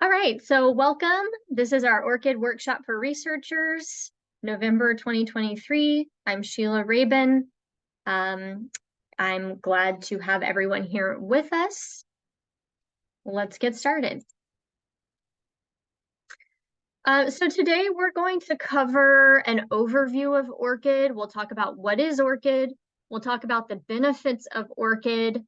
All right, so welcome. This is our ORCID Workshop for Researchers, November 2023. I'm Sheila Rabin. I'm glad to have everyone here with us. Let's get started. So today we're going to cover an overview of ORCID. We'll talk about what is ORCID. We'll talk about the benefits of ORCID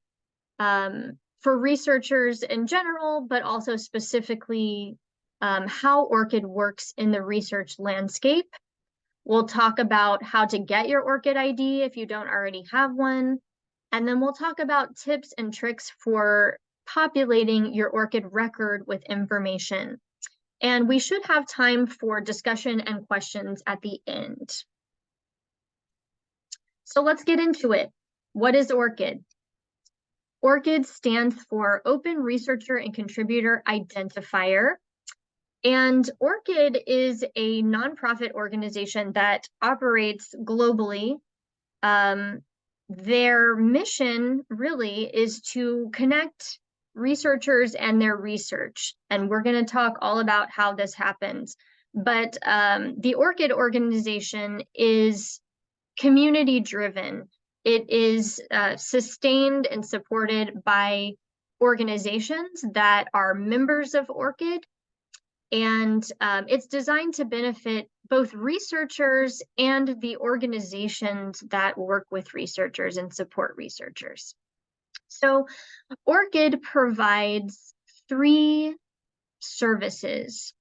for researchers in general, but also specifically how ORCID works in the research landscape. We'll talk about how to get your ORCID ID if you don't already have one. And then we'll talk about tips and tricks for populating your ORCID record with information. And we should have time for discussion and questions at the end. So let's get into it. What is ORCID? ORCID stands for Open Researcher and Contributor Identifier. And ORCID is a nonprofit organization that operates globally. Their mission really is to connect researchers and their research. And we're going to talk all about how this happens. But the ORCID organization is community driven. It is sustained and supported by organizations that are members of ORCID. And it's designed to benefit both researchers and the organizations that work with researchers and support researchers. So ORCID provides 3 services.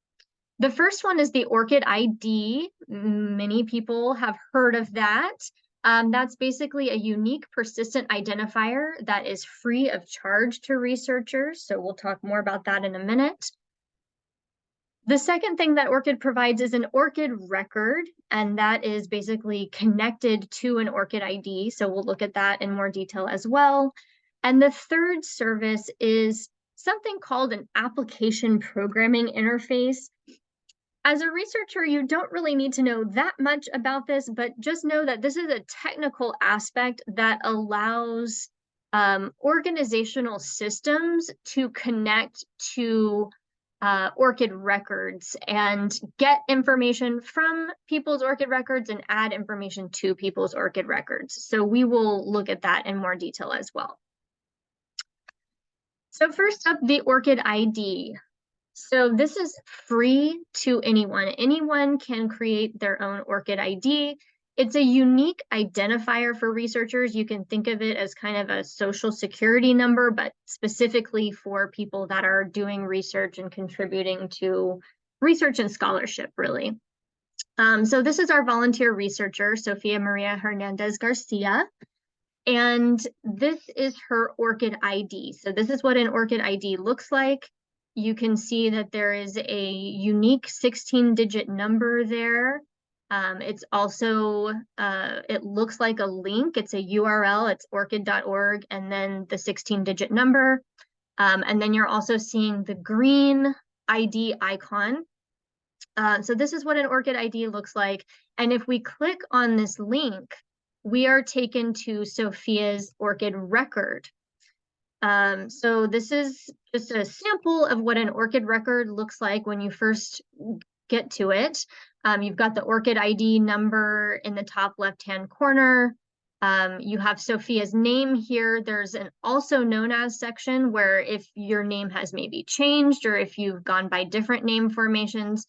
The first one is the ORCID ID. Many people have heard of that. That's basically a unique persistent identifier that is free of charge to researchers. So we'll talk more about that in a minute. The second thing that ORCID provides is an ORCID record, and that is basically connected to an ORCID ID. So we'll look at that in more detail as well. And the third service is something called an application programming interface. As a researcher, you don't really need to know that much about this, but just know that this is a technical aspect that allows organizational systems to connect to ORCID records and get information from people's ORCID records and add information to people's ORCID records. So we will look at that in more detail as well. So first up, the ORCID ID. So this is free to anyone. Anyone can create their own ORCID ID. It's a unique identifier for researchers. You can think of it as kind of a social security number, but specifically for people that are doing research and contributing to research and scholarship, really. So this is our volunteer researcher, Sofia Maria Hernandez Garcia. And this is her ORCID ID. So this is what an ORCID ID looks like. You can see that there is a unique 16-digit number there. It's also, it looks like a link. It's a URL, it's orcid.org, and then the 16-digit number. And then you're also seeing the green ID icon. So this is what an ORCID ID looks like. And if we click on this link, we are taken to Sofia's ORCID record. So this is just a sample of what an ORCID record looks like when you first get to it. You've got the ORCID ID number in the top left-hand corner. You have Sofia's name here. There's an also known as section where if your name has maybe changed or if you've gone by different name formations,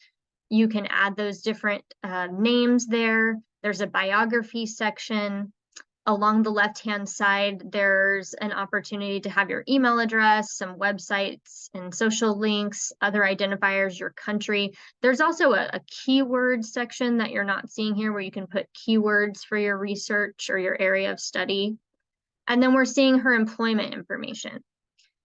you can add those different names there. There's a biography section. Along the left-hand side, there's an opportunity to have your email address, some websites and social links, other identifiers, your country. There's also a keyword section that you're not seeing here where you can put keywords for your research or your area of study. And then we're seeing her employment information.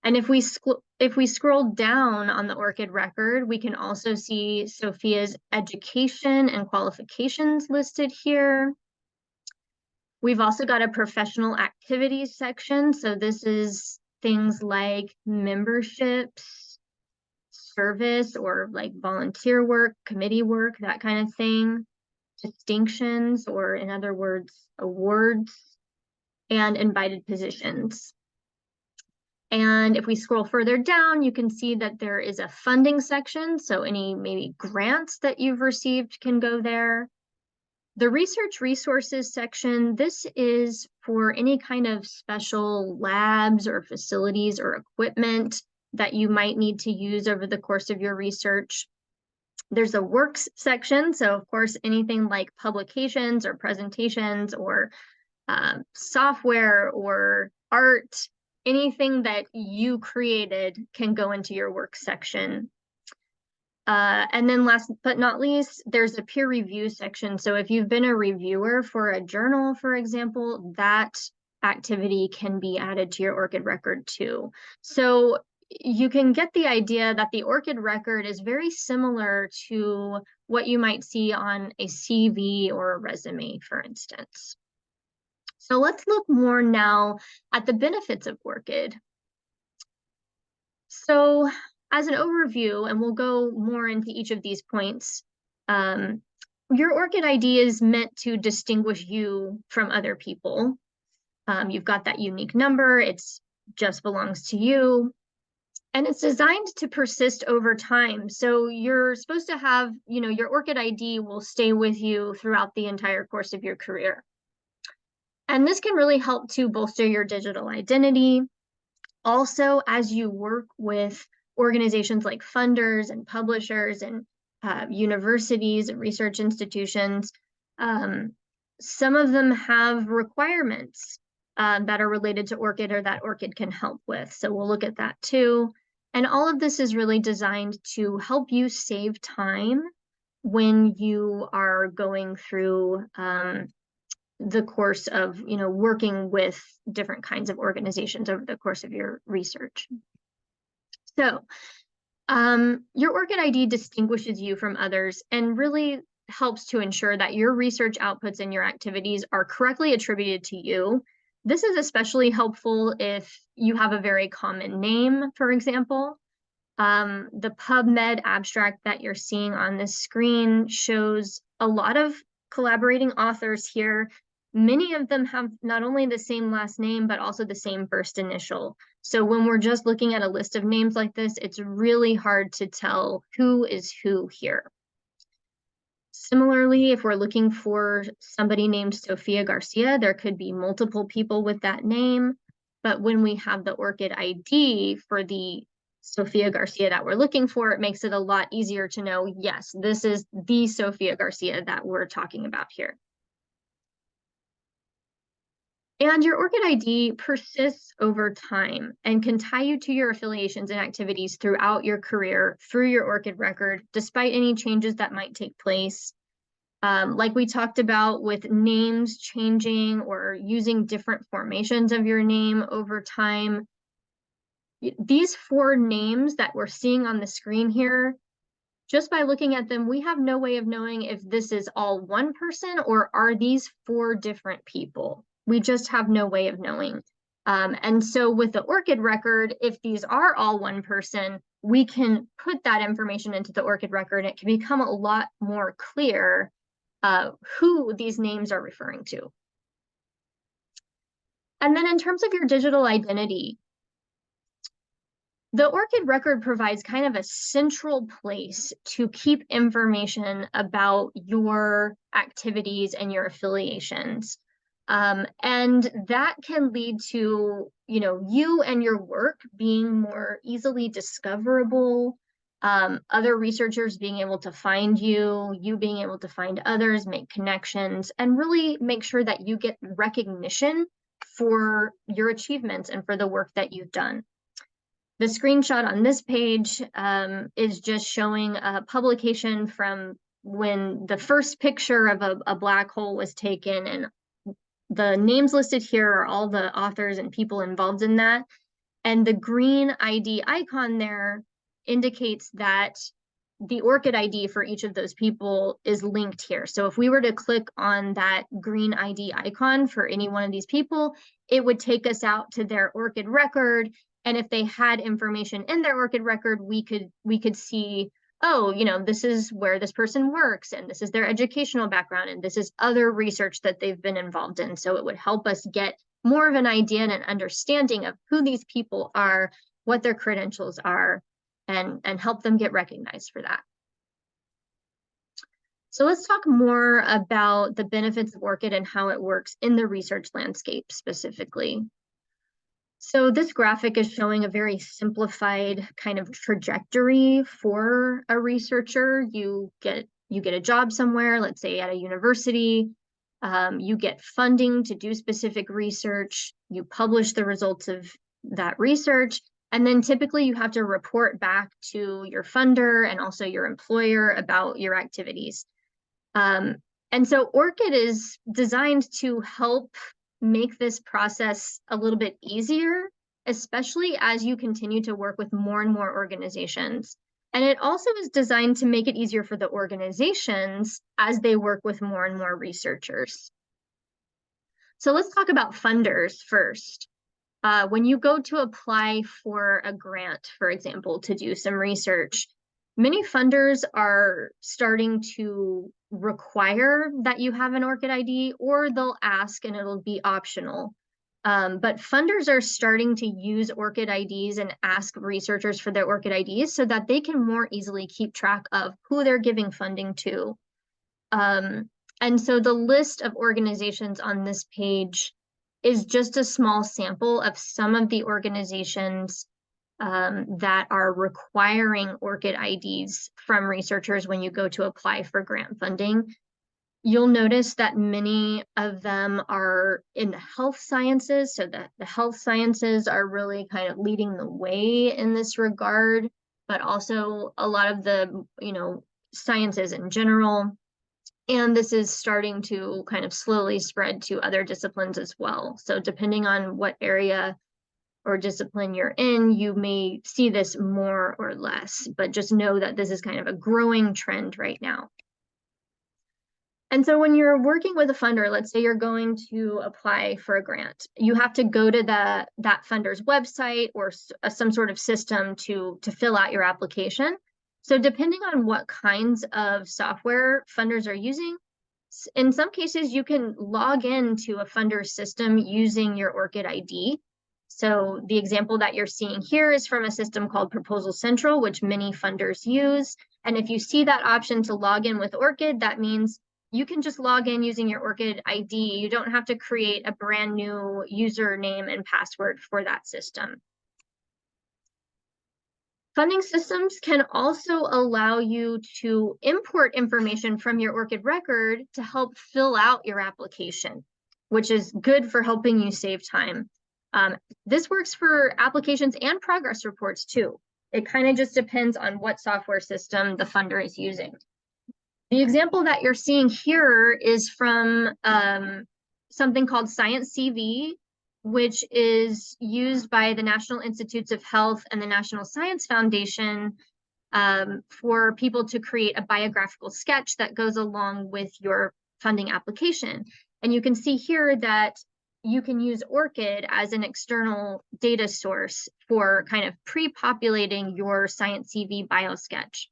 And if we scroll down on the ORCID record, we can also see Sofia's education and qualifications listed here. We've also got a professional activities section. So this is things like memberships, service, or like volunteer work, committee work, that kind of thing. Distinctions, or in other words, awards, and invited positions. And if we scroll further down, you can see that there is a funding section. So any maybe grants that you've received can go there. The research resources section, this is for any kind of special labs or facilities or equipment that you might need to use over the course of your research. There's a works section. So of course, anything like publications or presentations or software or art, anything that you created can go into your works section. And then last but not least, there's a peer review section. So if you've been a reviewer for a journal, for example, that activity can be added to your ORCID record too. So you can get the idea that the ORCID record is very similar to what you might see on a CV or a resume, for instance. So let's look more now at the benefits of ORCID. So as an overview, and we'll go more into each of these points, your ORCID ID is meant to distinguish you from other people. You've got that unique number, it's just belongs to you. And it's designed to persist over time. So you're supposed to have, your ORCID ID will stay with you throughout the entire course of your career. And this can really help to bolster your digital identity. Also, as you work with organizations like funders and publishers and universities and research institutions, some of them have requirements that are related to ORCID or that ORCID can help with. So we'll look at that too. And all of this is really designed to help you save time when you are going through the course of, working with different kinds of organizations over the course of your research. So your ORCID ID distinguishes you from others and really helps to ensure that your research outputs and your activities are correctly attributed to you. This is especially helpful if you have a very common name, for example. The PubMed abstract that you're seeing on this screen shows a lot of collaborating authors here. Many of them have not only the same last name, but also the same first initial. So when we're just looking at a list of names like this, it's really hard to tell who is who here. Similarly, if we're looking for somebody named Sofia Garcia, there could be multiple people with that name. But when we have the ORCID ID for the Sofia Garcia that we're looking for, it makes it a lot easier to know, yes, this is the Sofia Garcia that we're talking about here. And your ORCID ID persists over time and can tie you to your affiliations and activities throughout your career through your ORCID record, despite any changes that might take place. Like we talked about with names changing or using different formations of your name over time. These 4 names that we're seeing on the screen here, just by looking at them, we have no way of knowing if this is all one person or are these 4 different people. We just have no way of knowing. And so with the ORCID record, if these are all one person, we can put that information into the ORCID record and it can become a lot more clear who these names are referring to. And then in terms of your digital identity, the ORCID record provides kind of a central place to keep information about your activities and your affiliations. And that can lead to, you and your work being more easily discoverable, other researchers being able to find you, you being able to find others, make connections, and really make sure that you get recognition for your achievements and for the work that you've done. The screenshot on this page is just showing a publication from when the first picture of a black hole was taken, and the names listed here are all the authors and people involved in that. And the green ID icon there indicates that the ORCID ID for each of those people is linked here. So if we were to click on that green ID icon for any one of these people, it would take us out to their ORCID record. And if they had information in their ORCID record, we could see, oh, this is where this person works, and this is their educational background, and this is other research that they've been involved in. So it would help us get more of an idea and an understanding of who these people are, what their credentials are, and help them get recognized for that. So let's talk more about the benefits of ORCID and how it works in the research landscape specifically. So this graphic is showing a very simplified kind of trajectory for a researcher. You get a job somewhere, let's say at a university. You get funding to do specific research. You publish the results of that research. And then typically you have to report back to your funder and also your employer about your activities. And so ORCID is designed to help make this process a little bit easier, especially as you continue to work with more and more organizations. And it also is designed to make it easier for the organizations as they work with more and more researchers. So let's talk about funders first. When you go to apply for a grant, for example, to do some research, many funders are starting to require that you have an ORCID ID, or they'll ask and it'll be optional. But funders are starting to use ORCID IDs and ask researchers for their ORCID IDs so that they can more easily keep track of who they're giving funding to. And so the list of organizations on this page is just a small sample of some of the organizations that are requiring ORCID IDs from researchers when you go to apply for grant funding. You'll notice that many of them are in the health sciences, so that the health sciences are really kind of leading the way in this regard, but also a lot of the, sciences in general. And this is starting to kind of slowly spread to other disciplines as well. So depending on what area or discipline you're in, you may see this more or less, but just know that this is kind of a growing trend right now. And so when you're working with a funder, let's say you're going to apply for a grant, you have to go to that funder's website or some sort of system to fill out your application. So depending on what kinds of software funders are using, in some cases you can log into a funder's system using your ORCID ID. So the example that you're seeing here is from a system called Proposal Central, which many funders use. And if you see that option to log in with ORCID, that means you can just log in using your ORCID ID. You don't have to create a brand new username and password for that system. Funding systems can also allow you to import information from your ORCID record to help fill out your application, which is good for helping you save time. This works for applications and progress reports too. It kind of just depends on what software system the funder is using. The example that you're seeing here is from something called Science CV, which is used by the National Institutes of Health and the National Science Foundation for people to create a biographical sketch that goes along with your funding application. And you can see here that you can use ORCID as an external data source for kind of pre-populating your Science CV biosketch.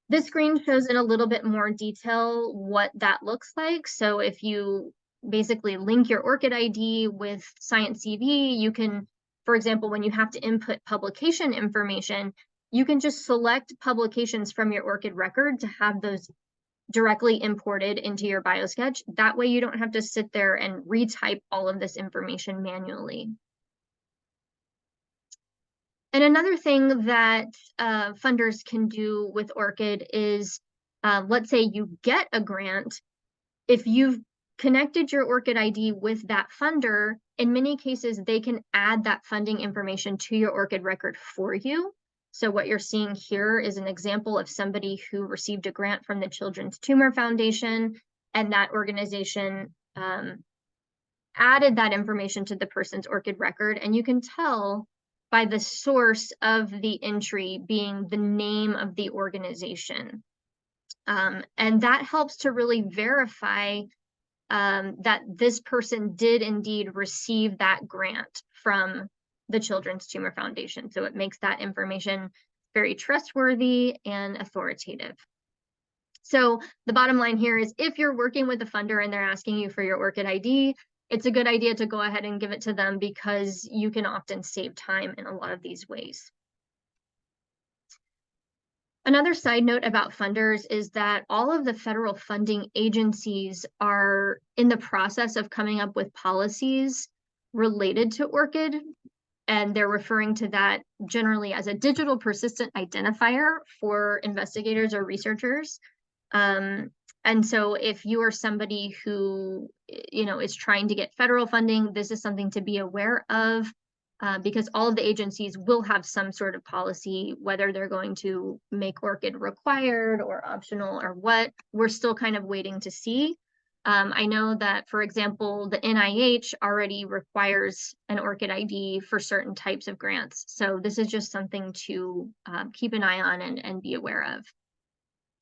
This screen shows in a little bit more detail what that looks like. So if you basically link your ORCID ID with Science CV, you can, for example, when you have to input publication information, you can just select publications from your ORCID record to have those directly imported into your biosketch. That way you don't have to sit there and retype all of this information manually. And another thing that funders can do with ORCID is, let's say you get a grant, if you've connected your ORCID ID with that funder, in many cases, they can add that funding information to your ORCID record for you. So what you're seeing here is an example of somebody who received a grant from the Children's Tumor Foundation, and that organization added that information to the person's ORCID record, and you can tell by the source of the entry being the name of the organization. And that helps to really verify that this person did indeed receive that grant from the Children's Tumor Foundation. So it makes that information very trustworthy and authoritative. So the bottom line here is if you're working with a funder and they're asking you for your ORCID ID, it's a good idea to go ahead and give it to them because you can often save time in a lot of these ways. Another side note about funders is that all of the federal funding agencies are in the process of coming up with policies related to ORCID, and they're referring to that generally as a digital persistent identifier for investigators or researchers. And so if you are somebody who, is trying to get federal funding, this is something to be aware of. Because all of the agencies will have some sort of policy, whether they're going to make ORCID required or optional or what, we're still kind of waiting to see. I know that, for example, the NIH already requires an ORCID ID for certain types of grants. So this is just something to keep an eye on and be aware of.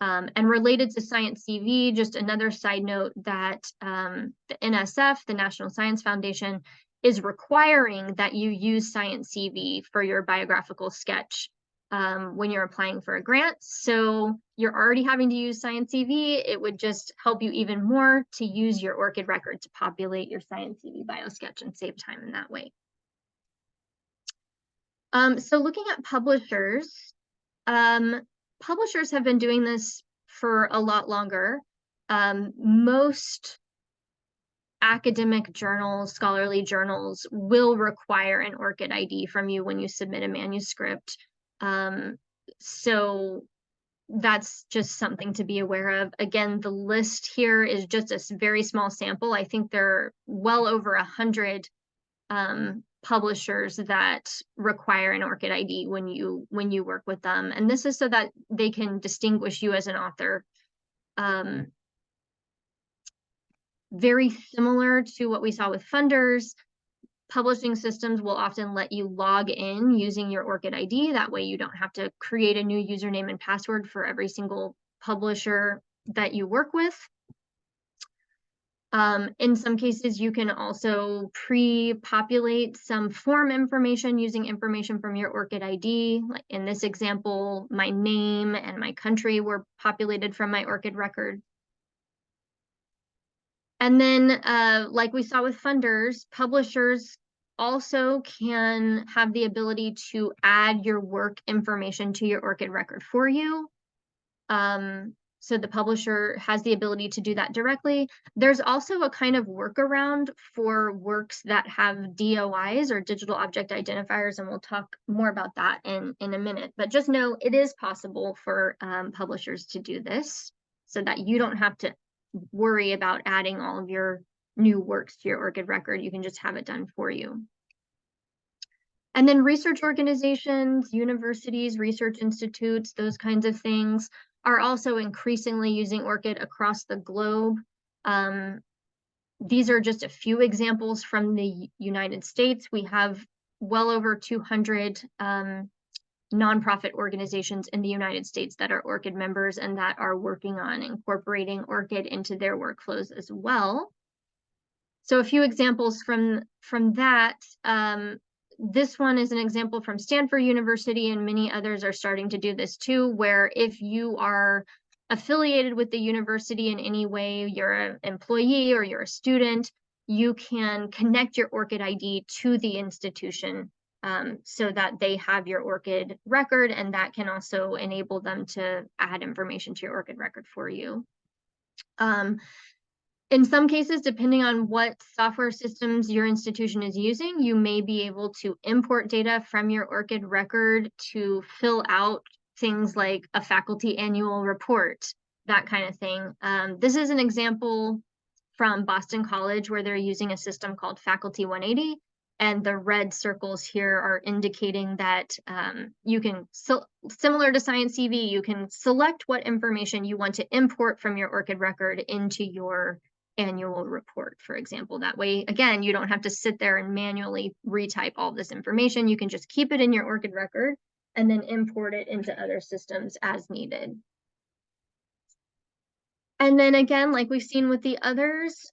And related to Science CV, just another side note that the NSF, the National Science Foundation, is requiring that you use Science CV for your biographical sketch when you're applying for a grant. So you're already having to use Science CV. It would just help you even more to use your ORCID record to populate your Science CV bio sketch and save time in that way. So looking at publishers, publishers have been doing this for a lot longer. Most academic journals, scholarly journals, will require an ORCID ID from you when you submit a manuscript. So that's just something to be aware of. Again, the list here is just a very small sample. I think there are well over 100 publishers that require an ORCID ID when you work with them. And this is so that they can distinguish you as an author. Very similar to what we saw with funders, publishing systems will often let you log in using your ORCID ID. That way you don't have to create a new username and password for every single publisher that you work with. In some cases, you can also pre-populate some form information using information from your ORCID ID. Like in this example, my name and my country were populated from my ORCID record. And then, like we saw with funders, publishers also can have the ability to add your work information to your ORCID record for you. So the publisher has the ability to do that directly. There's also a kind of workaround for works that have DOIs or digital object identifiers, and we'll talk more about that in a minute. But just know it is possible for publishers to do this so that you don't have to worry about adding all of your new works to your ORCID record. You can just have it done for you. And then research organizations, universities, research institutes, those kinds of things are also increasingly using ORCID across the globe. These are just a few examples from the United States. We have well over 200 nonprofit organizations in the United States that are ORCID members and that are working on incorporating ORCID into their workflows as well. So a few examples from that. This one is an example from Stanford University, and many others are starting to do this too, where if you are affiliated with the university in any way, you're an employee or you're a student, you can connect your ORCID ID to the institution so that they have your ORCID record, and that can also enable them to add information to your ORCID record for you. In some cases, depending on what software systems your institution is using, you may be able to import data from your ORCID record to fill out things like a faculty annual report, that kind of thing. This is an example from Boston College where they're using a system called Faculty 180. And the red circles here are indicating that you can, similar to Science CV, you can select what information you want to import from your ORCID record into your annual report, for example. That way, again, you don't have to sit there and manually retype all this information. You can just keep it in your ORCID record and then import it into other systems as needed. And then again, like we've seen with the others,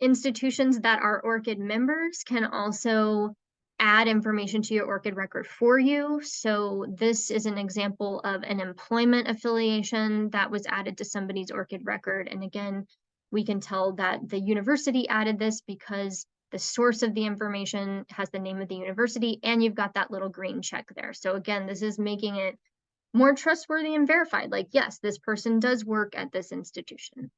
institutions that are ORCID members can also add information to your ORCID record for you. So this is an example of an employment affiliation that was added to somebody's ORCID record. And again, We can tell that the university added this because the source of the information has the name of the university, and you've got that little green check there. So again, this is making it more trustworthy and verified. Like, yes, this person does work at this institution.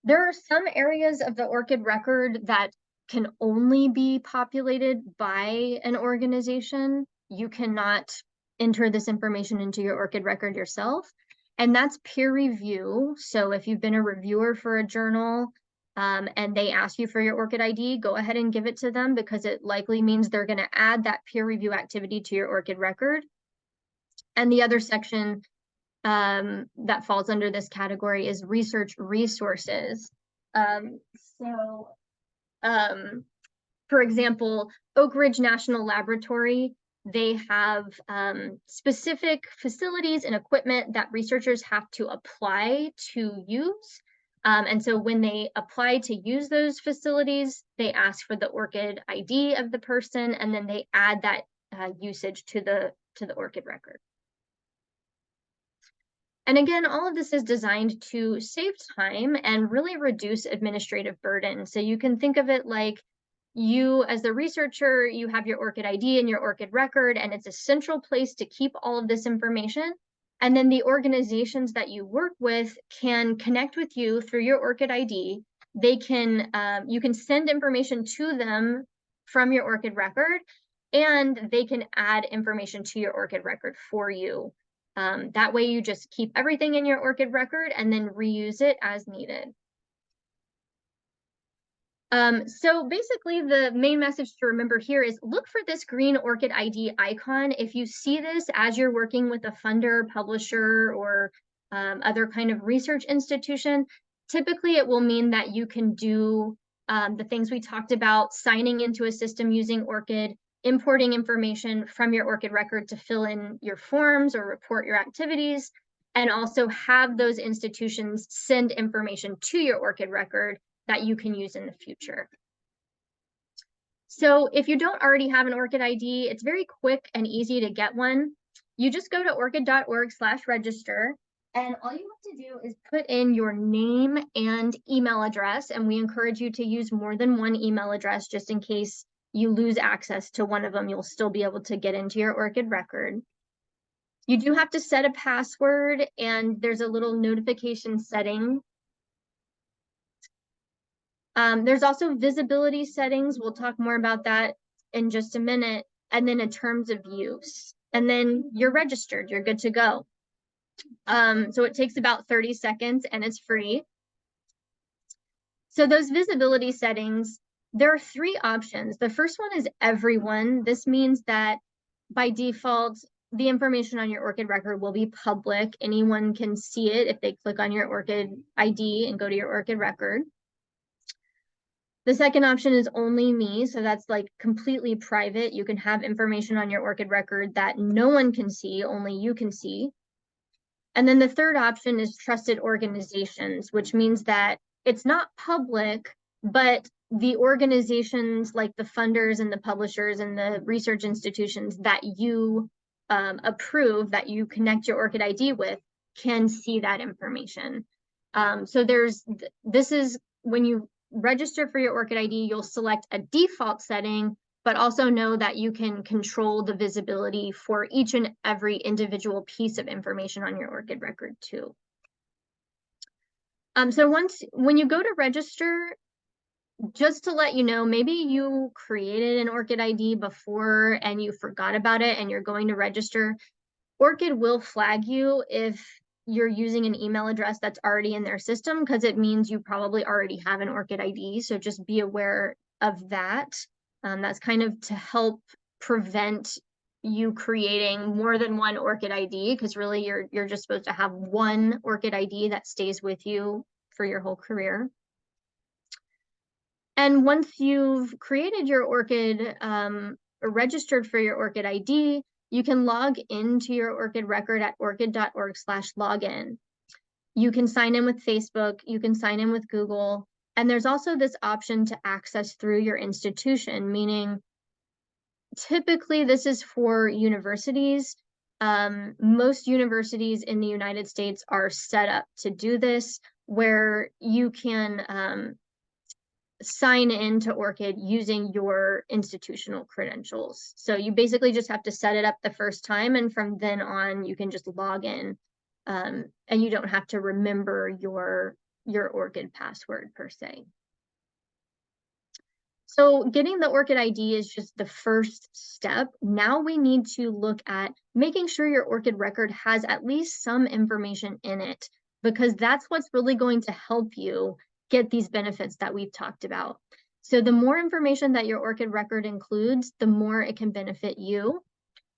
There are some areas of the ORCID record that can only be populated by an organization. You cannot enter this information into your ORCID record yourself, and that's peer review. So if you've been a reviewer for a journal and they ask you for your ORCID ID, go ahead and give it to them, because it likely means they're going to add that peer review activity to your ORCID record. And the other section that falls under this category is research resources. For example, Oak Ridge National Laboratory, they have specific facilities and equipment that researchers have to apply to use. And so when they apply to use those facilities, they ask for the ORCID ID of the person, and then they add that usage to the ORCID record. And again, all of this is designed to save time and really reduce administrative burden. So you can think of it like you, as the researcher, you have your ORCID ID and your ORCID record, and it's a central place to keep all of this information. And then the organizations that you work with can connect with you through your ORCID ID. They can, you can send information to them from your ORCID record, and they can add information to your ORCID record for you. That way you just keep everything in your ORCID record and then reuse it as needed. So basically the main message to remember here is look for this green ORCID ID icon. If you see this as you're working with a funder, publisher, or other kind of research institution, typically it will mean that you can do the things we talked about, signing into a system using ORCID, importing information from your ORCID record to fill in your forms or report your activities, and also have those institutions send information to your ORCID record that you can use in the future. So if you don't already have an ORCID ID, it's very quick and easy to get one. You just go to orcid.org/register, and all you have to do is put in your name and email address, and we encourage you to use more than one email address just in case you lose access to one of them. You'll still be able to get into your ORCID record. You do have to set a password, and there's a little notification setting. There's also visibility settings. We'll talk more about that in just a minute. And then a terms of use. And then you're registered, you're good to go. So it takes about 30 seconds and it's free. So those visibility settings, there are 3 options. The first one is everyone. This means that by default, the information on your ORCID record will be public. Anyone can see it if they click on your ORCID ID and go to your ORCID record. The second option is only me, so that's like completely private. You can have information on your ORCID record that no one can see, only you can see. And then the third option is trusted organizations, which means that it's not public, but the organizations like the funders and the publishers and the research institutions that you approve, that you connect your ORCID ID with, can see that information. So this is when you register for your ORCID ID, you'll select a default setting, but also know that you can control the visibility for each and every individual piece of information on your ORCID record too. So when you go to register, just to let you know, maybe you created an ORCID ID before and you forgot about it and you're going to register. ORCID will flag you if you're using an email address that's already in their system, because it means you probably already have an ORCID ID. So just be aware of that. That's kind of to help prevent you creating more than one ORCID ID, because really you're just supposed to have one ORCID ID that stays with you for your whole career. And once you've created your ORCID or registered for your ORCID ID, you can log into your ORCID record at orcid.org/login. You can sign in with Facebook, you can sign in with Google, and there's also this option to access through your institution, meaning typically this is for universities. Most universities in the United States are set up to do this, where you can sign into ORCID using your institutional credentials. So you basically just have to set it up the first time, and from then on, you can just log in, and you don't have to remember your ORCID password per se. So getting the ORCID ID is just the first step. Now we need to look at making sure your ORCID record has at least some information in it, because that's what's really going to help you get these benefits that we've talked about. So the more information that your ORCID record includes, the more it can benefit you.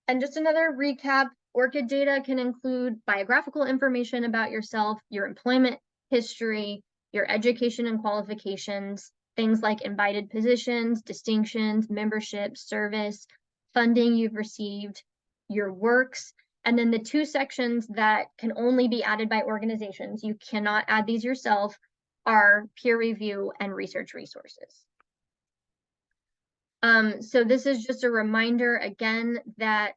And just another recap, ORCID data can include biographical information about yourself, your employment history, your education and qualifications, things like invited positions, distinctions, membership, service, funding you've received, your works, and then the two sections that can only be added by organizations, you cannot add these yourself, are peer review and research resources. So this is just a reminder again that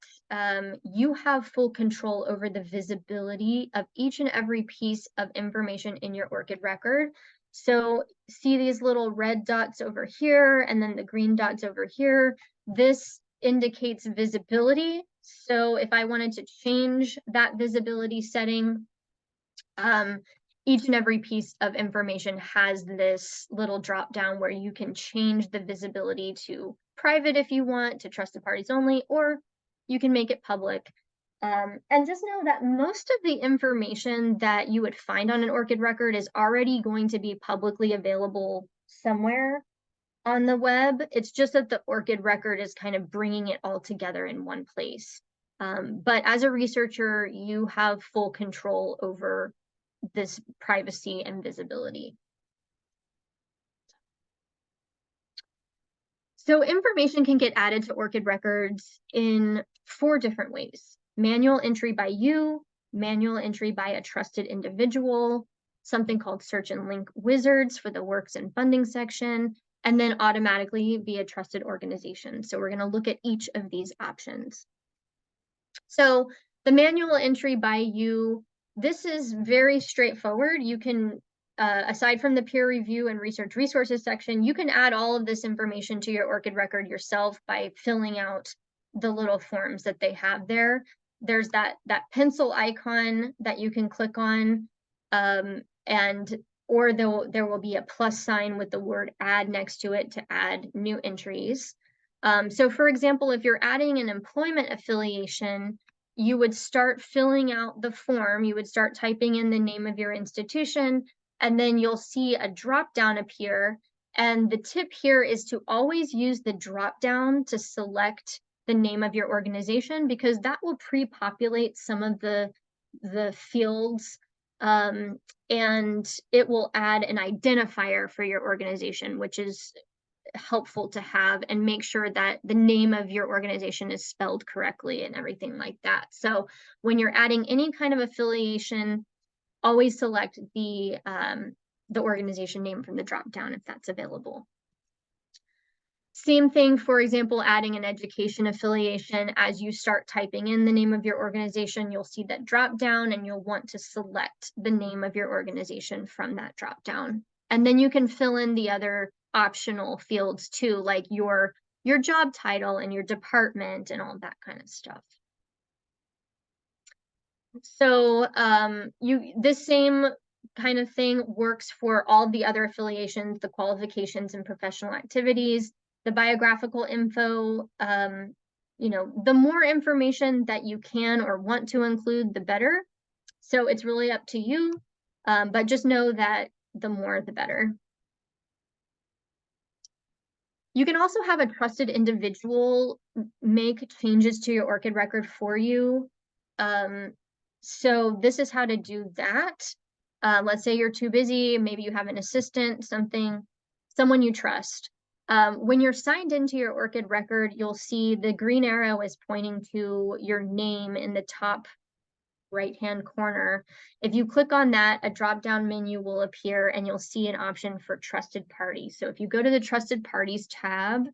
you have full control over the visibility of each and every piece of information in your ORCID record. So see these little red dots over here and then the green dots over here. This indicates visibility. So if I wanted to change that visibility setting, each and every piece of information has this little drop down where you can change the visibility to private if you want, to trusted parties only, or you can make it public. And just know that most of the information that you would find on an ORCID record is already going to be publicly available somewhere on the web. It's just that the ORCID record is kind of bringing it all together in one place. But as a researcher, you have full control over this privacy and visibility. So information can get added to ORCID records in 4 different ways: manual entry by you, manual entry by a trusted individual, something called search and link wizards for the works and funding section, and then automatically via trusted organization. So we're going to look at each of these options. So the manual entry by you, this is very straightforward. You can, aside from the peer review and research resources section, you can add all of this information to your ORCID record yourself by filling out the little forms that they have there. There's that pencil icon that you can click on, or there will be a plus sign with the word add next to it to add new entries. So for example, if you're adding an employment affiliation, you would start filling out the form, you would start typing in the name of your institution, and then you'll see a drop down appear. And the tip here is to always use the drop down to select the name of your organization, because that will pre-populate some of the fields, and it will add an identifier for your organization, which is helpful to have, and make sure that the name of your organization is spelled correctly and everything like that. So when you're adding any kind of affiliation, always select the organization name from the drop down if that's available. Same thing, for example, adding an education affiliation. As you start typing in the name of your organization, you'll see that drop down and you'll want to select the name of your organization from that drop down. And then you can fill in the other optional fields too, like your job title and your department and all that kind of stuff. So this same kind of thing works for all the other affiliations, the qualifications and professional activities, the biographical info. The more information that you can or want to include, the better. So it's really up to you, but just know that the more, the better. You can also have a trusted individual make changes to your ORCID record for you. So this is how to do that. Let's say you're too busy, maybe you have an assistant, someone you trust. When you're signed into your ORCID record, you'll see the green arrow is pointing to your name in the top right-hand corner. If you click on that, a drop-down menu will appear and you'll see an option for trusted parties. So if you go to the trusted parties tab,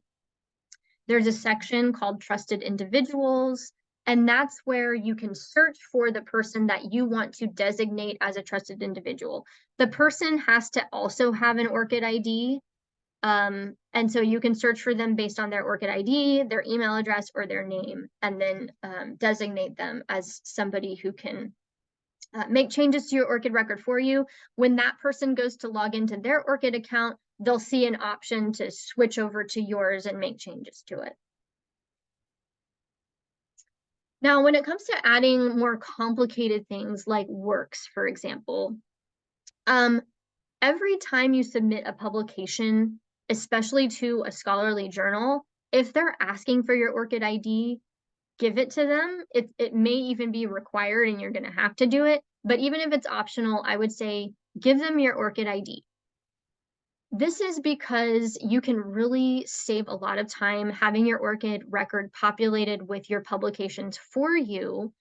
there's a section called trusted individuals. And that's where you can search for the person that you want to designate as a trusted individual. The person has to also have an ORCID ID. And so you can search for them based on their ORCID ID, their email address, or their name, and then designate them as somebody who can make changes to your ORCID record for you. When that person goes to log into their ORCID account, they'll see an option to switch over to yours and make changes to it. Now, when it comes to adding more complicated things like works, for example, every time you submit a publication, especially to a scholarly journal, if they're asking for your ORCID ID, give it to them. It may even be required and you're going to have to do it. But even if it's optional, I would say give them your ORCID ID. This is because you can really save a lot of time having your ORCID record populated with your publications for you,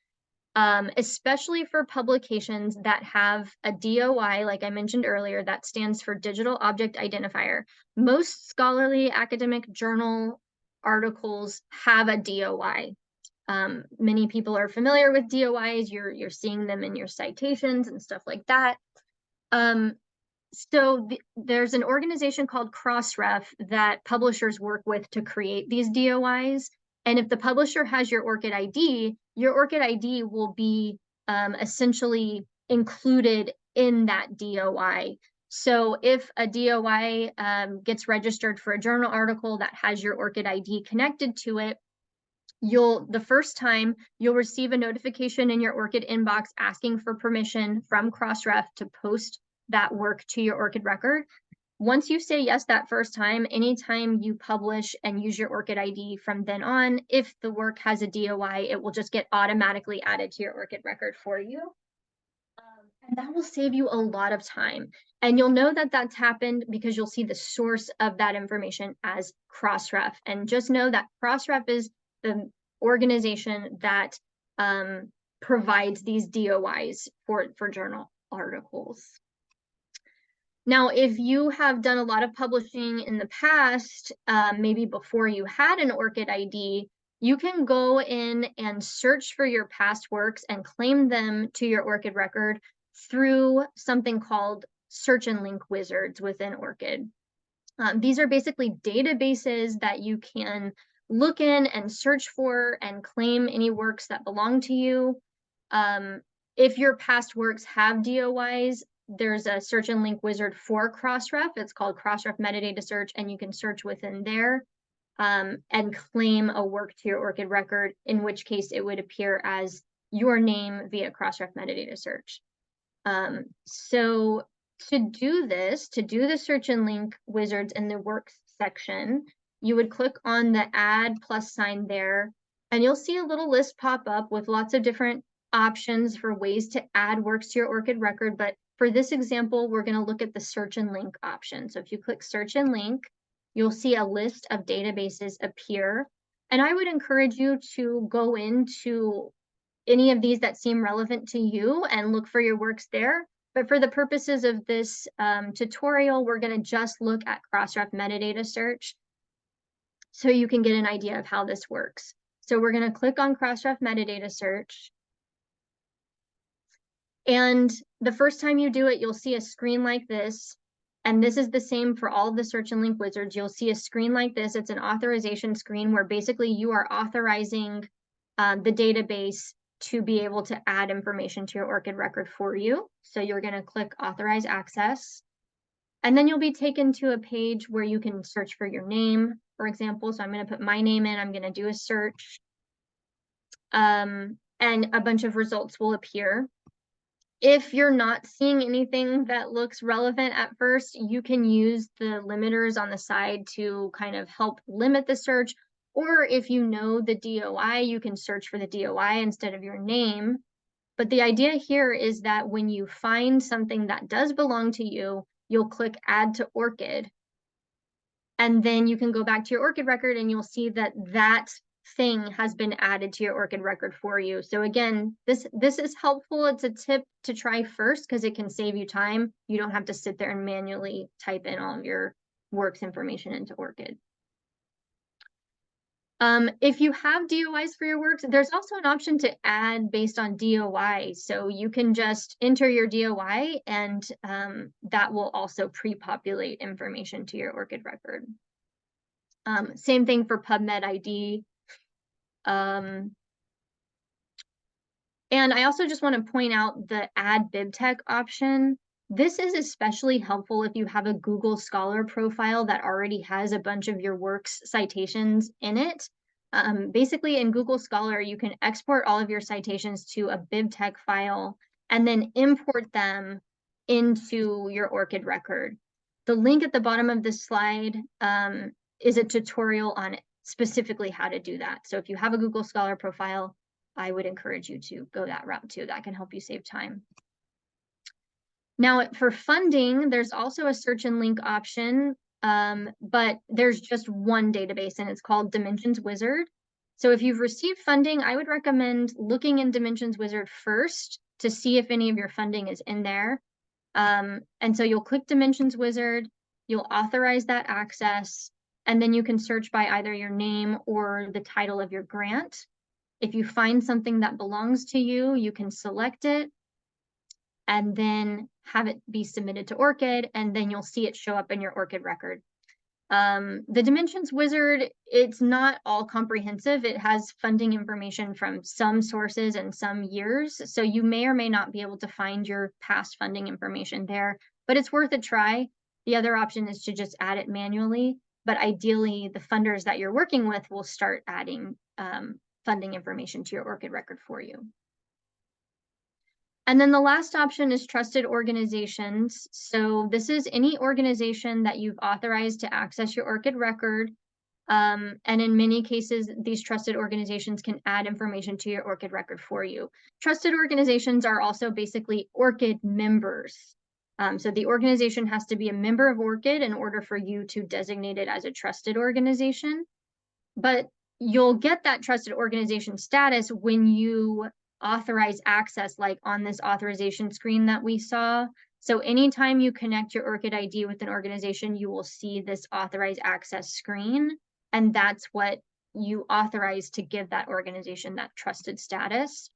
especially for publications that have a DOI, like I mentioned earlier, that stands for Digital Object Identifier. Most scholarly academic journal articles have a DOI. Many people are familiar with DOIs. You're seeing them in your citations and stuff like that. So there's an organization called Crossref that publishers work with to create these DOIs. And if the publisher has your ORCID ID, your ORCID ID will be essentially included in that DOI. So if a DOI gets registered for a journal article that has your ORCID ID connected to it, the first time you'll receive a notification in your ORCID inbox asking for permission from Crossref to post that work to your ORCID record. Once you say yes that first time, anytime you publish and use your ORCID ID from then on, if the work has a DOI, it will just get automatically added to your ORCID record for you. And that will save you a lot of time. And you'll know that that's happened because you'll see the source of that information as Crossref. And just know that Crossref is the organization that provides these DOIs for journal articles. Now, if you have done a lot of publishing in the past, maybe before you had an ORCID ID, you can go in and search for your past works and claim them to your ORCID record through something called search and link wizards within ORCID. These are basically databases that you can look in and search for and claim any works that belong to you. If your past works have DOIs, there's a search and link wizard for Crossref. It's called Crossref Metadata Search, and you can search within there and claim a work to your ORCID record, in which case it would appear as your name via Crossref Metadata Search. So to do this, to do the search and link wizards in the works section, you would click on the add plus sign there, and you'll see a little list pop up with lots of different options for ways to add works to your ORCID record. But for this example, we're going to look at the search and link option. So if you click search and link, you'll see a list of databases appear. And I would encourage you to go into any of these that seem relevant to you and look for your works there. But for the purposes of this tutorial, we're going to just look at Crossref Metadata Search so you can get an idea of how this works. So we're going to click on Crossref Metadata Search. And the first time you do it, you'll see a screen like this. And this is the same for all of the search and link wizards. You'll see a screen like this. It's an authorization screen where basically you are authorizing the database to be able to add information to your ORCID record for you. So you're going to click Authorize Access. And then you'll be taken to a page where you can search for your name, for example. So I'm going to put my name in. I'm going to do a search. And a bunch of results will appear. If you're not seeing anything that looks relevant at first, you can use the limiters on the side to kind of help limit the search. Or if you know the DOI, you can search for the DOI instead of your name. But the idea here is that when you find something that does belong to you, you'll click Add to ORCID. And then you can go back to your ORCID record and you'll see that that thing has been added to your ORCID record for you. So again, this is helpful. It's a tip to try first because it can save you time. You don't have to sit there and manually type in all of your works information into ORCID. If you have DOIs for your works, there's also an option to add based on DOI. So you can just enter your DOI and that will also pre-populate information to your ORCID record. Same thing for PubMed ID. And I also just want to point out the add BibTeX option. This is especially helpful if you have a Google Scholar profile that already has a bunch of your works citations in it. Basically, in Google Scholar, you can export all of your citations to a BibTeX file and then import them into your ORCID record. The link at the bottom of this slide is a tutorial on specifically how to do that. So if you have a Google Scholar profile, I would encourage you to go that route too. That can help you save time. Now, for funding, there's also a search and link option, but there's just one database and it's called Dimensions Wizard. So if you've received funding, I would recommend looking in Dimensions Wizard first to see if any of your funding is in there. And so you'll click Dimensions Wizard, you'll authorize that access, and then you can search by either your name or the title of your grant. If you find something that belongs to you, you can select it and then have it be submitted to ORCID, and then you'll see it show up in your ORCID record. The Dimensions Wizard, it's not all comprehensive. It has funding information from some sources and some years, so you may or may not be able to find your past funding information there, but it's worth a try. The other option is to just add it manually, but ideally the funders that you're working with will start adding funding information to your ORCID record for you. And then the last option is trusted organizations. So this is any organization that you've authorized to access your ORCID record. And in many cases, these trusted organizations can add information to your ORCID record for you. Trusted organizations are also basically ORCID members. So the organization has to be a member of ORCID in order for you to designate it as a trusted organization. But you'll get that trusted organization status when you authorize access, like on this authorization screen that we saw. So anytime you connect your ORCID ID with an organization, you will see this authorized access screen, and that's what you authorize to give that organization that trusted status.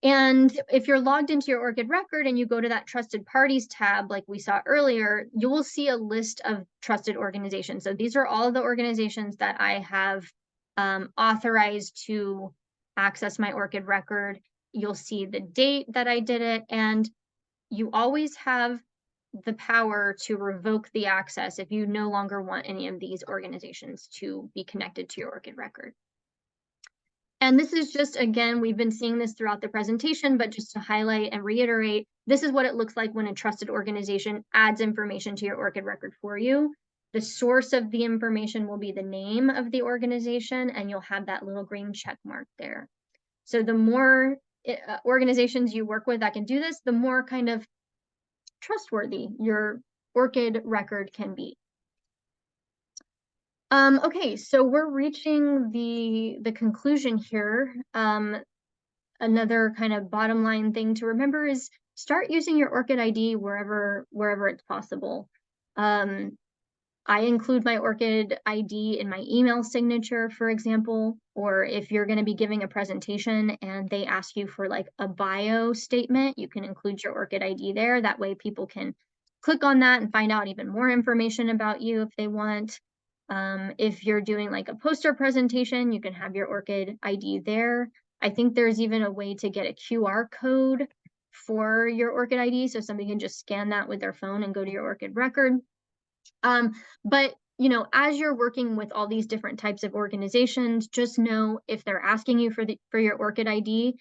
And if you're logged into your ORCID record and you go to that trusted parties tab, like we saw earlier, you will see a list of trusted organizations. So these are all the organizations that I have authorized to access my ORCID record. You'll see the date that I did it, and you always have the power to revoke the access if you no longer want any of these organizations to be connected to your ORCID record. And this is just, again, we've been seeing this throughout the presentation, but just to highlight and reiterate, this is what it looks like when a trusted organization adds information to your ORCID record for you. The source of the information will be the name of the organization, and you'll have that little green check mark there. So the more organizations you work with that can do this, the more kind of trustworthy your ORCID record can be. Okay, so we're reaching the conclusion here. Another kind of bottom line thing to remember is start using your ORCID ID wherever it's possible. I include my ORCID ID in my email signature, for example, or if you're going to be giving a presentation and they ask you for like a bio statement, you can include your ORCID ID there. That way people can click on that and find out even more information about you if they want. If you're doing like a poster presentation, you can have your ORCID ID there. I think there's even a way to get a QR code for your ORCID ID, so somebody can just scan that with their phone and go to your ORCID record. But you know, as you're working with all these different types of organizations, just know if they're asking you for your ORCID ID,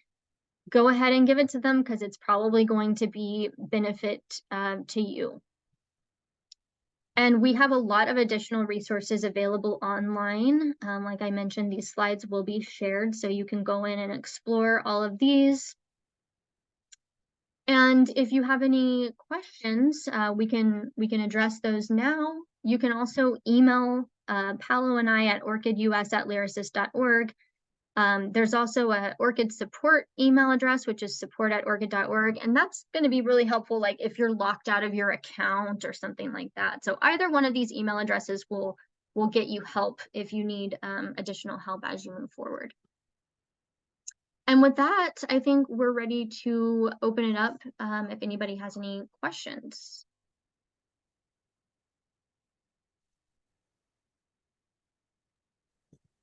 go ahead and give it to them because it's probably going to be benefit to you. And we have a lot of additional resources available online. Like I mentioned, these slides will be shared, so you can go in and explore all of these. And if you have any questions, we can address those now. You can also email Paolo and I at orcidus@lyrasis.org. There's also a ORCID support email address, which is support@orcid.org, and that's going to be really helpful, like if you're locked out of your account or something like that. So either one of these email addresses will will get you help if you need additional help as you move forward. And with that, I think we're ready to open it up if anybody has any questions.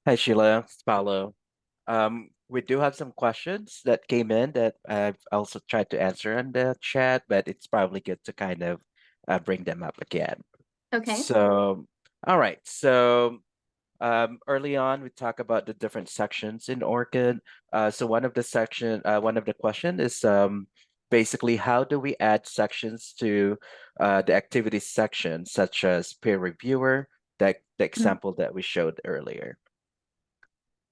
Hi, Sheila. It's Paolo. We do have some questions that came in that I've also tried to answer in the chat, but it's probably good to kind of bring them up again. Okay. So, all right. So, early on, we talk about the different sections in ORCID. So one of the question is basically how do we add sections to the activities section, such as peer reviewer, the example that we showed earlier.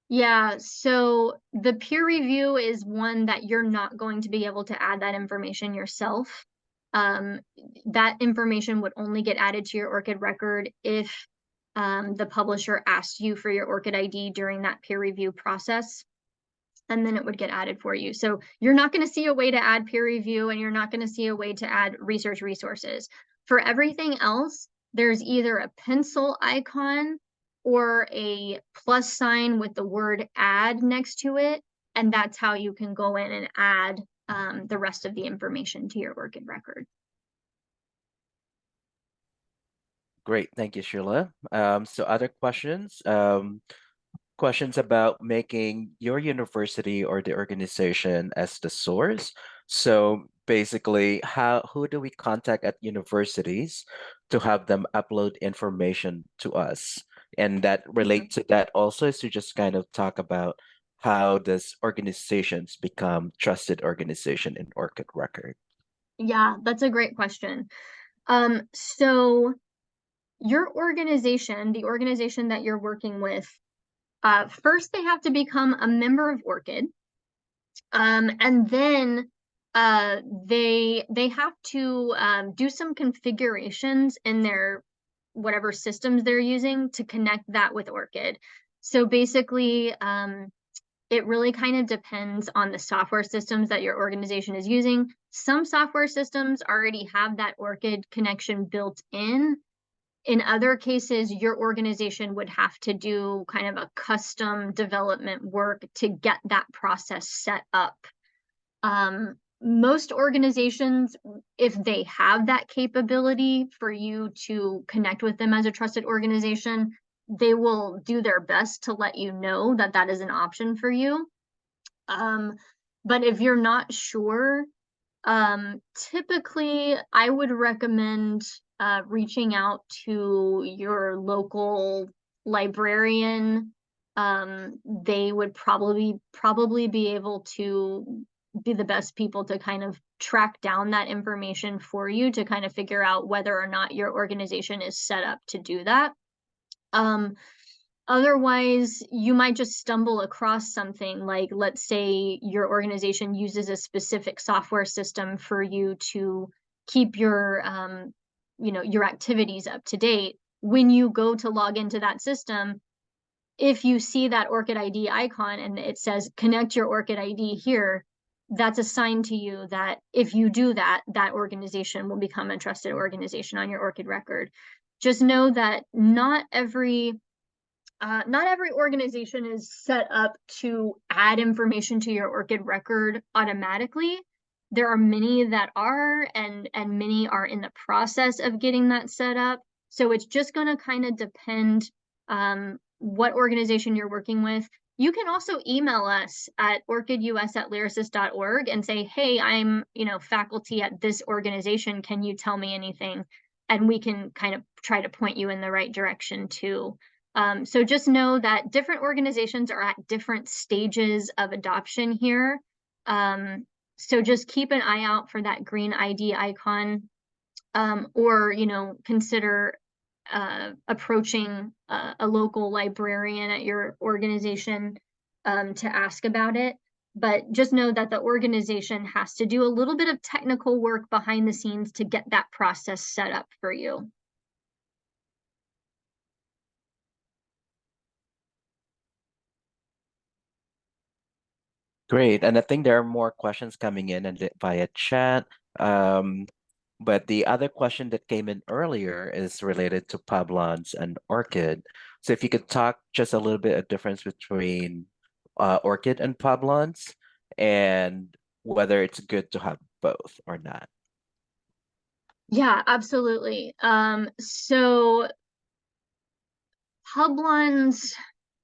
Yeah, so the peer review is one that you're not going to be able to add that information yourself. Um, that information would only get added to your ORCID record if the publisher asked you for your ORCID ID during that peer review process, and then it would get added for you. So you're not going to see a way to add peer review, and you're not going to see a way to add research resources. For everything else, there's either a pencil icon or a plus sign with the word add next to it. And that's how you can go in and add the rest of the information to your ORCID record. Great, thank you, Sheila. So other questions? Questions about making your university or the organization as the source. So basically, who do we contact at universities to have them upload information to us? And that relate to that also is to just kind of talk about how does organizations become trusted organization in ORCID record? Yeah, that's a great question. So your organization, the organization that you're working with, first they have to become a member of ORCID. And then they have to do some configurations in their whatever systems they're using to connect that with ORCID. So basically, it really kind of depends on the software systems that your organization is using. Some software systems already have that ORCID connection built in. In other cases, your organization would have to do kind of a custom development work to get that process set up. Most organizations, if they have that capability for you to connect with them as a trusted organization, they will do their best to let you know that that is an option for you. But if you're not sure, typically I would recommend reaching out to your local librarian. They would probably be able to be the best people to kind of track down that information for you to kind of figure out whether or not your organization is set up to do that. Um, Otherwise, you might just stumble across something like, let's say your organization uses a specific software system for you to keep your, your activities up to date. When you go to log into that system, if you see that ORCID ID icon and it says connect your ORCID ID here, that's a sign to you that if you do that, that organization will become a trusted organization on your ORCID record. Just know that not every organization is set up to add information to your ORCID record automatically. There are many that are, and many are in the process of getting that set up. So it's just going to kind of depend what organization you're working with. You can also email us at orcidus@lyrasis.org and say, hey, I'm, faculty at this organization. Can you tell me anything? And we can kind of try to point you in the right direction too. So just know that different organizations are at different stages of adoption here. So just keep an eye out for that green ID icon, or, consider approaching a local librarian at your organization to ask about it. But just know that the organization has to do a little bit of technical work behind the scenes to get that process set up for you. Great. And I think there are more questions coming in and via chat. Um, But the other question that came in earlier is related to Publons and ORCID. So if you could talk just a little bit of difference between ORCID and Publons and whether it's good to have both or not. Yeah, absolutely. So Publons,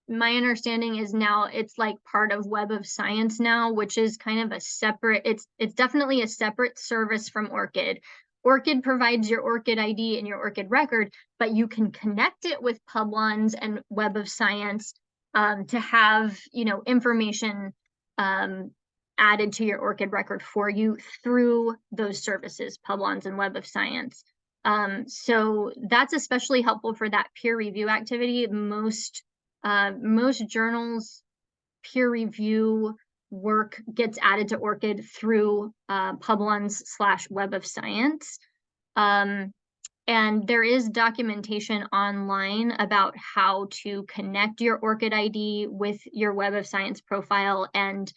my understanding is now it's like part of Web of Science now, which is kind of a separate, it's definitely a separate service from ORCID. ORCID provides your ORCID ID and your ORCID record, but you can connect it with Publons and Web of Science to have, information added to your ORCID record for you through those services, Publons and Web of Science. So that's especially helpful for that peer review activity. Most journals peer review work gets added to ORCID through Publons/Web of Science. And there is documentation online about how to connect your ORCID ID with your Web of Science profile and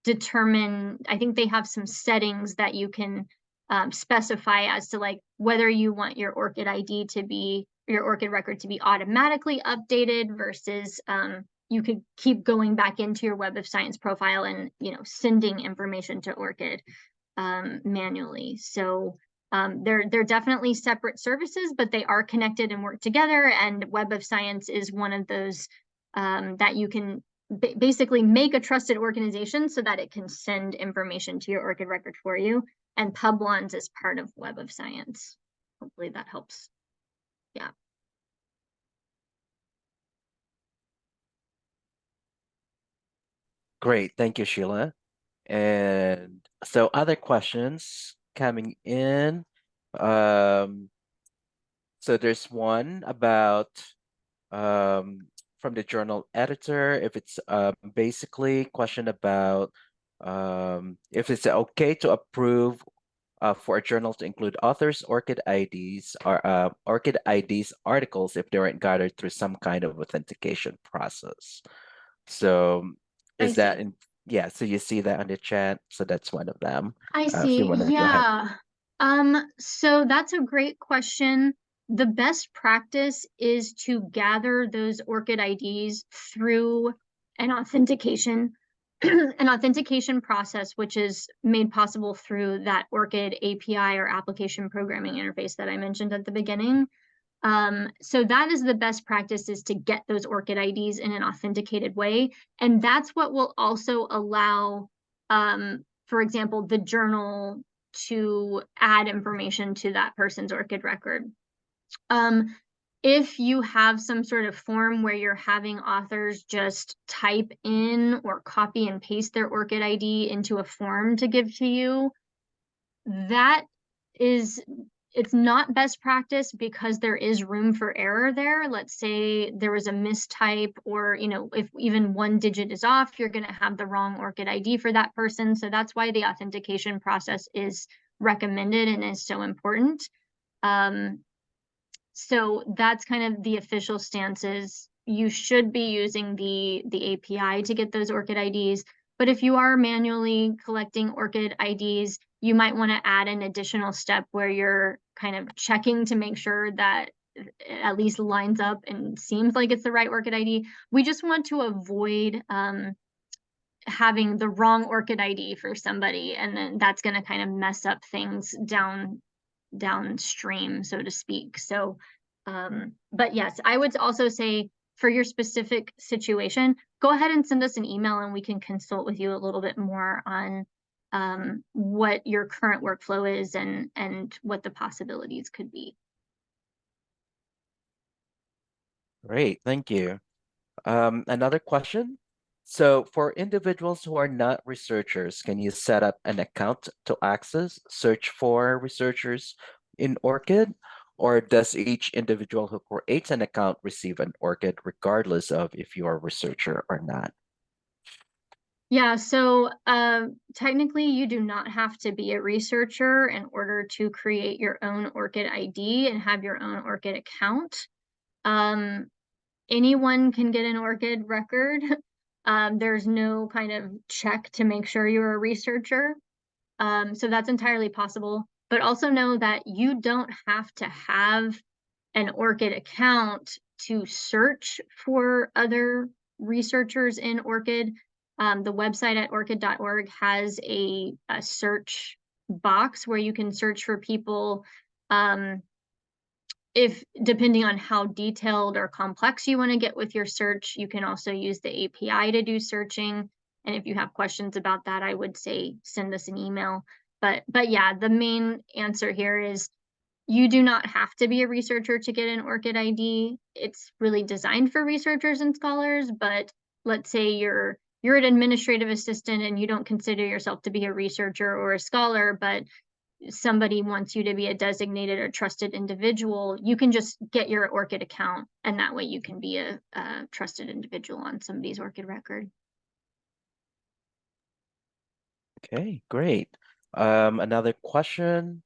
determine, I think they have some settings that you can specify as to like whether you want your ORCID ID to be, your ORCID record to be automatically updated versus you could keep going back into your Web of Science profile and, sending information to ORCID manually. So they're definitely separate services, but they are connected and work together. And Web of Science is one of those that you can basically make a trusted organization so that it can send information to your ORCID record for you. And Publons is part of Web of Science. Hopefully that helps. Yeah. Great. Thank you, Sheila. And so other questions coming in. So there's one about from the journal editor, if it's basically question about if it's okay to approve for a journal to include authors' ORCID IDs or ORCID IDs articles if they weren't gathered through some kind of authentication process. So I is that see. in, yeah, so you see that on the chat. So that's one of them. I If you see. want to go ahead. Yeah. So that's a great question. The best practice is to gather those ORCID IDs through an authentication, an authentication process, which is made possible through that ORCID API or application programming interface that I mentioned at the beginning. So that is the best practice, is to get those ORCID IDs in an authenticated way. And that's what will also allow, for example, the journal to add information to that person's ORCID record. If you have some sort of form where you're having authors just type in or copy and paste their ORCID ID into a form to give to you, that is, it's not best practice because there is room for error there. Let's say there was a mistype, or if even one digit is off, you're going to have the wrong ORCID ID for that person. So that's why the authentication process is recommended and is so important. So that's kind of the official stances. You should be using the API to get those ORCID IDs. But if you are manually collecting ORCID IDs, you might want to add an additional step where you're kind of checking to make sure that it at least lines up and seems like it's the right ORCID ID. We just want to avoid having the wrong ORCID ID for somebody, and then that's going to kind of mess up things downstream, so to speak. So, but yes, I would also say for your specific situation, go ahead and send us an email and we can consult with you a little bit more on what your current workflow is and what the possibilities could be. Great, thank you. Another question. So for individuals who are not researchers, can you set up an account to access, search for researchers in ORCID? Or does each individual who creates an account receive an ORCID regardless of if you are a researcher or not? Yeah, so technically you do not have to be a researcher in order to create your own ORCID ID and have your own ORCID account. Anyone can get an ORCID record. There's no kind of check to make sure you're a researcher. So that's entirely possible. But also know that you don't have to have an ORCID account to search for other researchers in ORCID. The website at orcid.org has a search box where you can search for people. If depending on how detailed or complex you want to get with your search, you can also use the API to do searching. And if you have questions about that, I would say send us an email. But yeah, the main answer here is you do not have to be a researcher to get an ORCID ID. It's really designed for researchers and scholars, but let's say you're an administrative assistant and you don't consider yourself to be a researcher or a scholar, but somebody wants you to be a designated or trusted individual, you can just get your ORCID account, and that way you can be a trusted individual on somebody's ORCID record. Okay, great. Another question.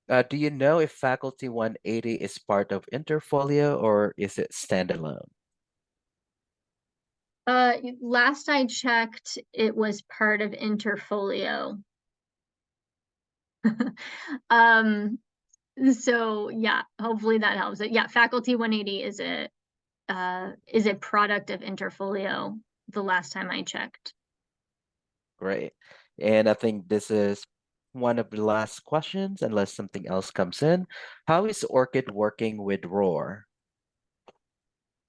Do you know if Faculty 180 is part of Interfolio or is it standalone? Last I checked, it was part of Interfolio. um, so yeah, hopefully that helps. Yeah, Faculty 180 is a product of Interfolio the last time I checked. Great. And I think this is one of the last questions, unless something else comes in. How is ORCID working with ROAR?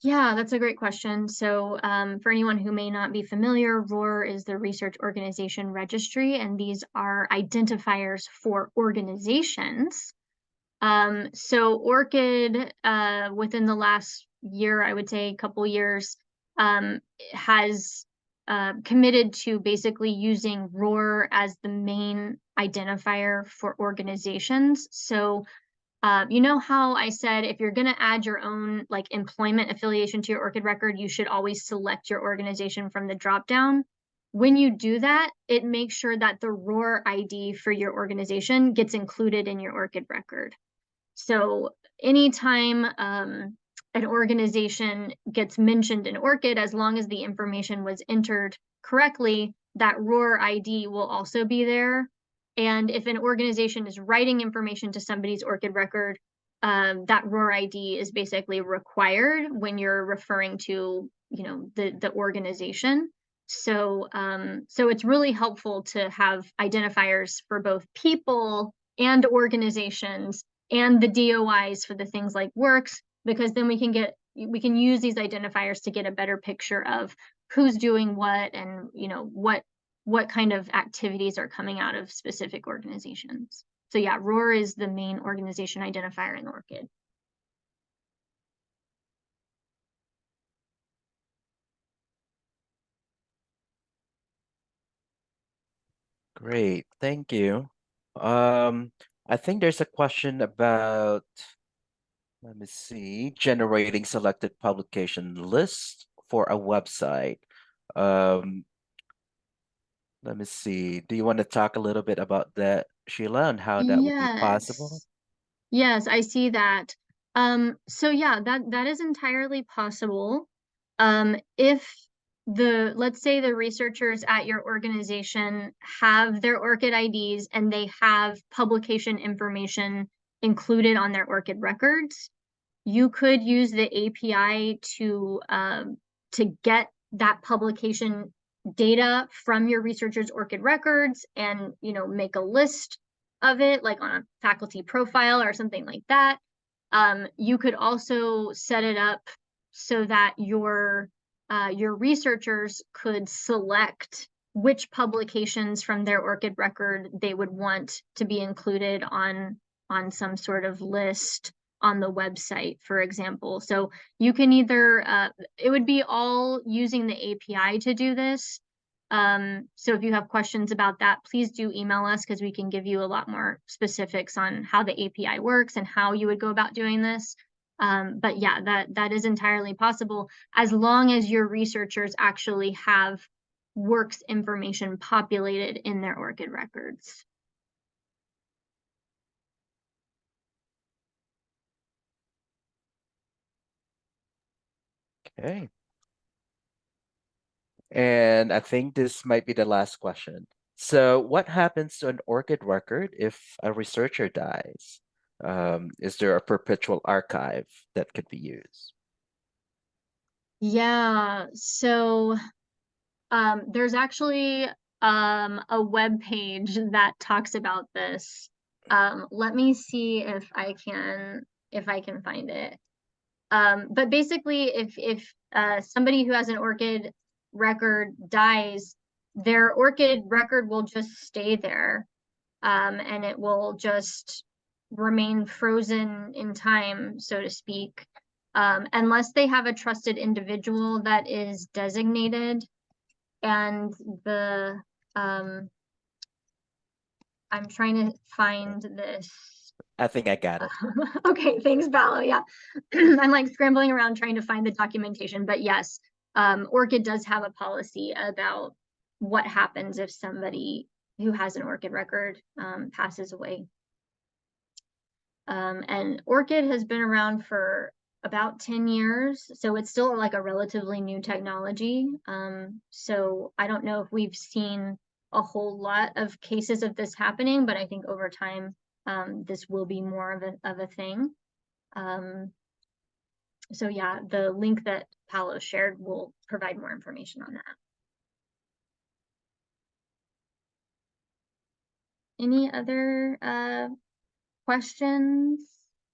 Yeah, that's a great question. So, for anyone who may not be familiar, ROR is the Research Organization Registry, and these are identifiers for organizations. So ORCID, within the last year, I would say a couple years, has committed to basically using ROR as the main identifier for organizations. So you know how I said if you're going to add your own like employment affiliation to your ORCID record, you should always select your organization from the dropdown. When you do that, it makes sure that the ROR ID for your organization gets included in your ORCID record. So anytime an organization gets mentioned in ORCID, as long as the information was entered correctly, that ROR ID will also be there. And if an organization is writing information to somebody's ORCID record, that ROR ID is basically required when you're referring to, you know, the organization. So, so it's really helpful to have identifiers for both people and organizations and the DOIs for the things like works, because then we can use these identifiers to get a better picture of who's doing what and you know what kind of activities are coming out of specific organizations. So yeah, ROR is the main organization identifier in ORCID. Great, thank you. Um, I think there's a question about, let me see, generating selected publication lists for a website. Um, Let me see. Do you want to talk a little bit about that, Sheila, and how that would be possible? Yes. Yes, I see that. So yeah, that is entirely possible. If let's say the researchers at your organization have their ORCID IDs and they have publication information included on their ORCID records, you could use the API to get that publication data from your researchers' ORCID records and you know make a list of it, like on a faculty profile or something like that. You could also set it up so that your researchers could select which publications from their ORCID record they would want to be included on some sort of list on the website, for example. So you can either, it would be all using the API to do this. So if you have questions about that, please do email us because we can give you a lot more specifics on how the API works and how you would go about doing this. But yeah, that is entirely possible as long as your researchers actually have works information populated in their ORCID records. Okay. And I think this might be the last question. So what happens to an ORCID record if a researcher dies? Is there a perpetual archive that could be used? Yeah, so there's actually a web page that talks about this. Let me see if I can find it. But basically, if somebody who has an ORCID record dies, their ORCID record will just stay there, and it will just remain frozen in time, so to speak, unless they have a trusted individual that is designated. And the I'm trying to find this. I think I got it. Okay, thanks, Ballo. Yeah, I'm like scrambling around trying to find the documentation, but yes, ORCID does have a policy about what happens if somebody who has an ORCID record passes away. And ORCID has been around for about 10 years, so it's still like a relatively new technology. So I don't know if we've seen a whole lot of cases of this happening, but I think over time, this will be more of a thing. So yeah, the link that Paolo shared will provide more information on that. Any other questions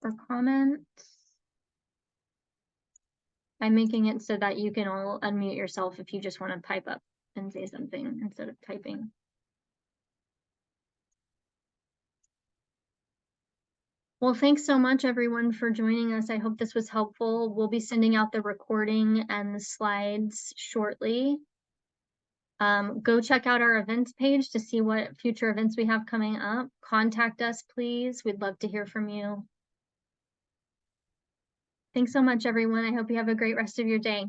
or comments? I'm making it so that you can all unmute yourself if you just want to pipe up and say something instead of typing. Well, thanks so much, everyone, for joining us. I hope this was helpful. We'll be sending out the recording and the slides shortly. Go check out our events page to see what future events we have coming up. Contact us, please. We'd love to hear from you. Thanks so much, everyone. I hope you have a great rest of your day.